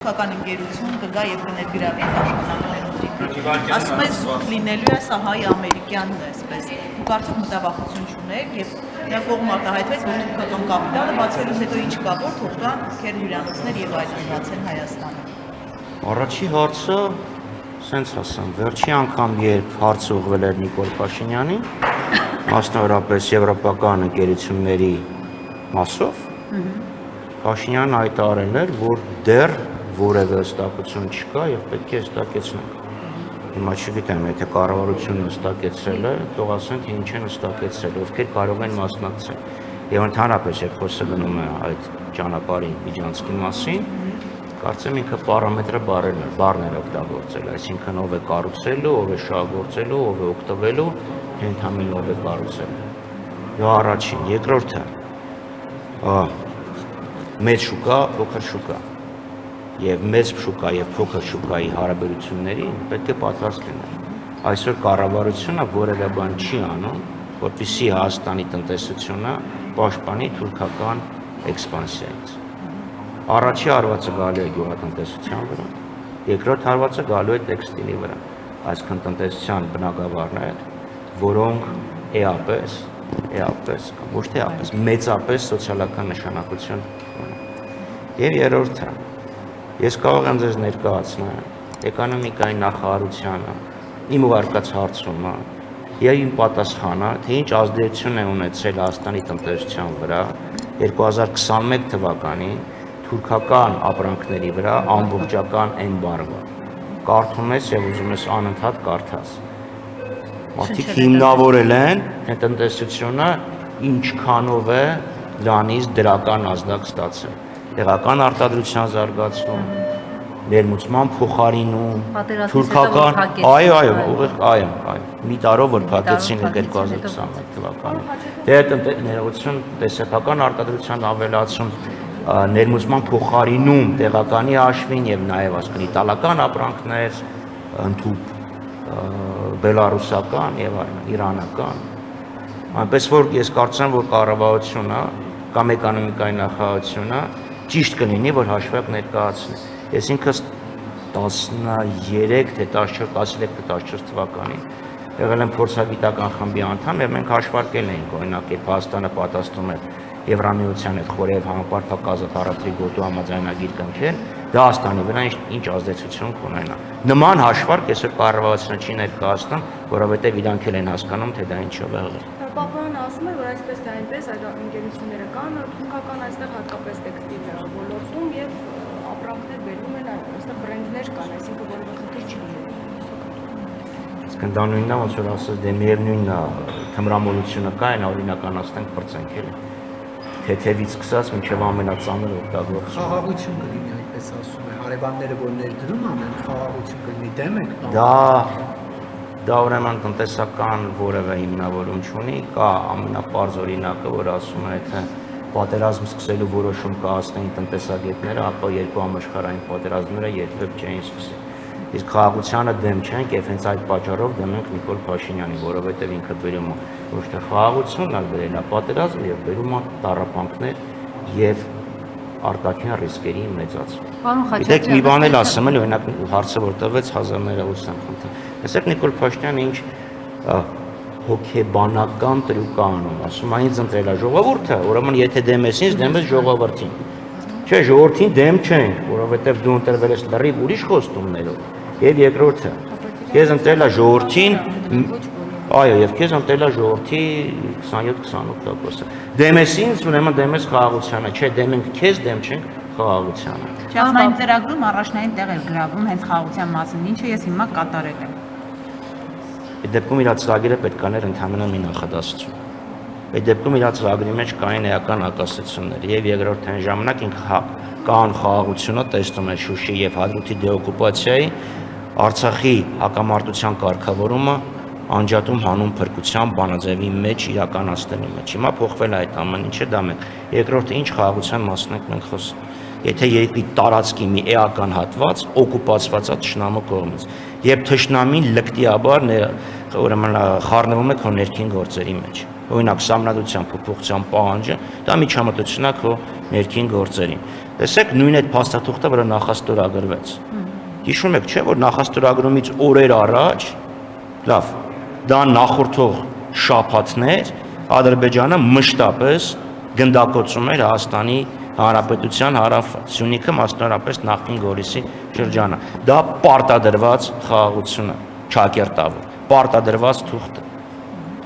Թուրքական ընկերություն կգա եւ կներգրավի այդ աշխատանքներում։ Ասում է զուտ լինելու է սա հայ-ամերիկյանն է, այսպես։ Դուք արդյոք մտավախություն չունեք եւ նա կողմ արտահայտվեց, որ թուրքական կապիտալը բացելուց հետո ինչ կա, որ թուրքական քեր հյուրանոցներ եւ այլն բացեն Հայաստանում։ Առաջի հարցը, սենց ասեմ, վերջի անգամ երբ հարցը ուղղվել էր Նիկոլ Փաշինյանին, մասնավորապես եվրոպական ընկերությունների մասով, Փաշինյանն հայտարարել էր, որ դեռ որևէ հստակություն չկա եւ պետք է հստակեցնենք։ Հիմա չգիտեմ, եթե կառավարությունը հստակեցրել է, թող ասեն, թե ինչ են հստակեցրել, ովքեր կարող են մասնակցել։ Եվ ընդհանրապես, երբ խոսքը գնում է այդ ճանապարհի միջանցքի մասին, կարծեմ ինքը պարամետրը բառներ օգտագործել, այսինքն ով է կառուցելու, ով է շահագործելու, ով է օգտվելու, թե ընդհանրապես ով է կառուցելու։ Դա առաջին, երկրորդը մեծ շուկա, փոքր շուկա։ Եվ մեծ շուկա եւ փոքր շուկայի հարաբերություններին պետք է պատրաստ լինել։ Այսօր կառավարությունը որևէ բան չի անում, որպեսզի Հայաստանի տնտեսությունը պաշտպանի թուրքական էքսպանսիայից։ Առաջի հարվածը գալու է գյուղատնտեսության վրա, երկրորդ հարվածը գալու է տեքստիլի վրա, այսինքն տնտեսության բնագավառներ, որոնք էապես, ոչ թե էապես, մեծապես սոցիալական նշանակություն ունեն։ Եվ երրորդը, ես կարող եմ ձեզ ներկայացնել էկոնոմիկայի նախարարությանը, իմ ուղարկած հարցումը եւ իմ պատասխանը, թե ինչ ազդեցություն է ունեցել Հայաստանի տնտեսության վրա 2021 թվականին թուրքական ապրանքների վրա ամբողջական էմբարգո։ Կարդում ես եւ ուզում ես անընդհատ կարդաս։ Մարդիկ հիմնավորել են, թե տնտեսությունը ինչքանով է դրանից դրական ազդակ ստացել։ Տեղական արտադրության զարգացում, ներմուծման փոխարինում, թուրքական, այո, մի տարով որ փակեցին 2021 թվականին։ Դե ներողություն, տեսակական արտադրության ավելացում, ներմուծման փոխարինում տեղականի հաշվին եւ նաեւ ասկնի իտալական ապրանքներ, ընդհուպ բելարուսական եւ այլն, իրանական։ Այնպես որ ես կարծեմ, որ կառավարությունը կամ էկոնոմիկայի նախարարությունը ճիշտ կլինի, որ հաշվարկ ներկայացնի։ Ես ինքս 13 թե 14 թվականին եղել եմ փորձագիտական խմբի անդամ եւ մենք հաշվարկել էինք, օրինակ, երբ Հայաստանը պատասխանում էր Եվրամիության հետ խորհրդի համապարփակ ազատ առևտրի գոտու համաձայնագիր կնքել, դա Հայաստանի վրա ինչ ազդեցություն կունենա։ Նման հաշվարկ այսօր կառավարությունը չի ներկայացնում, որովհետեւ իրանք էլ են հասկանում, թե դա ինչով է եղել։ Պապոյանը ասում է, որ այսպես թե այնպես այդ ընկերությունները կան, թուրքական այստեղ հատկապես տեքստիլ ոլորտում եւ ապրանքներ բերում են այստեղ բրենդներ կան, այսինքն որևէ խնդիր չի լինելու։ Իսկ դա նույնն է, ոնց որ ասած, դե միևնույնն է, թմրամոլությունը կա, այն օրինականացնենք, բրցենք էլի։ Թեթևից սկսած մինչև ամենածանր օգտագործումը։ Խաղաղություն կլինի, այդպես ասում է, հարևանները որ ներդրում անեն, խաղաղություն կլինի, դեմ եք։ Դա ուրեմն տնտեսական որևէ հիմնավորում չունի, կա ամենապարզ օրինակը, որ ասում է, թե պատերազմ սկսելու որոշում կայացնեին տնտեսագետները, ապա երկու համաշխարհային պատերազմները երբեք չէին սկսի։ Իսկ խաղաղությանը դեմ չենք եւ հենց այդ պատճառով դեմ ենք Նիկոլ Փաշինյանին, որովհետեւ ինքը բերում է ոչ թե խաղաղություն, այլ բերել է պատերազմ եւ բերում է տառապանքներ եւ արտաքին ռիսկերի մեծացում։ Գիտեք, մի բան էլ ասեմ, օրինակ հարցը որ տվեց 1980 խնդիր։ Տեսեք Նիկոլ Փաշինյանը ինչ հոգեբանական տրյուկ անում, ասում է ինձ ընտրել է ժողովուրդը, ուրեմն եթե դեմ ես ինձ, դեմ ես ժողովրդին։ Չէ, ժողովրդին դեմ չենք, որովհետեւ դու ընտրվել ես լրիվ ուրիշ խոստումներով։ Եվ երկրորդը, քեզ ընտրել է ժողովրդին, այո, եւ քեզ ընտրել է ժողովրդի 27-28%-ը։ Դեմ ես ինձ, ուրեմն դեմ ես խաղաղությանը, չէ, դեմ ենք քեզ, դեմ չենք խաղաղությանը։ Ճանապարհային ծրագրում առաջնային տեղ էր գրավում հենց խաղաղության մասին, ինչը ես հիմա կատարել եմ։ Այդ դեպքում իր ծրագիրը պետք է ներ ընդհանրապես մի նախադասություն։ Այդ դեպքում իր ծրագրի մեջ կային էական հակասություններ եւ երկրորդային ժամանակ ինքը կան խաղաղությունը տեսնում է Շուշի եւ Հադրութի դեօկուպացիայի, Արցախի հակամարտության կարգավորումը անջատում հանուն փրկության բանաձևի մեջ իրականացնելու մեջ։ Հիմա փոխվել է այդ ամեն ինչը, դա մեկ։ Երկրորդը ինչ խաղաղության մասին ենք մենք խոսում։ Եթե երկրի տարածքի մի էական հատված օկուպացված է թշնամու կողմից, եւ թշնամին լկտիաբար ուրեմն խառնվում է քո ներքին գործերի մեջ։ Օրինակ, սահմանադրության փոփոխության պահանջը, դա միջամտություն է քո ներքին գործերին։ Տեսեք, նույն այդ փաստաթուղթը, որը նախաստորագրվեց։ Հիշում եք, չէ՞, որ նախաստորագրումից օրեր առաջ, լավ, դա նախորդող շաբաթներ Ադրբեջանը մշտապես գնդակոծում էր Հայաստանի Հանրապետության հարավ Սյունիքը, մասնավորապես նախկին Գորիսի շրջանը։ Դա պարտադրված խաղաղություն է, ճակերտավոր, պարտադրված թուղթ է։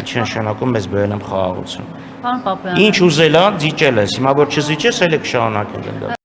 Ինչի նշանակում ես բերել եմ խաղաղություն։ Պարոն Պապյան, Ինչ ուզելա, ձիճել ես, հիմա որ չզիջես, ելի կշարունակենք գնդակ։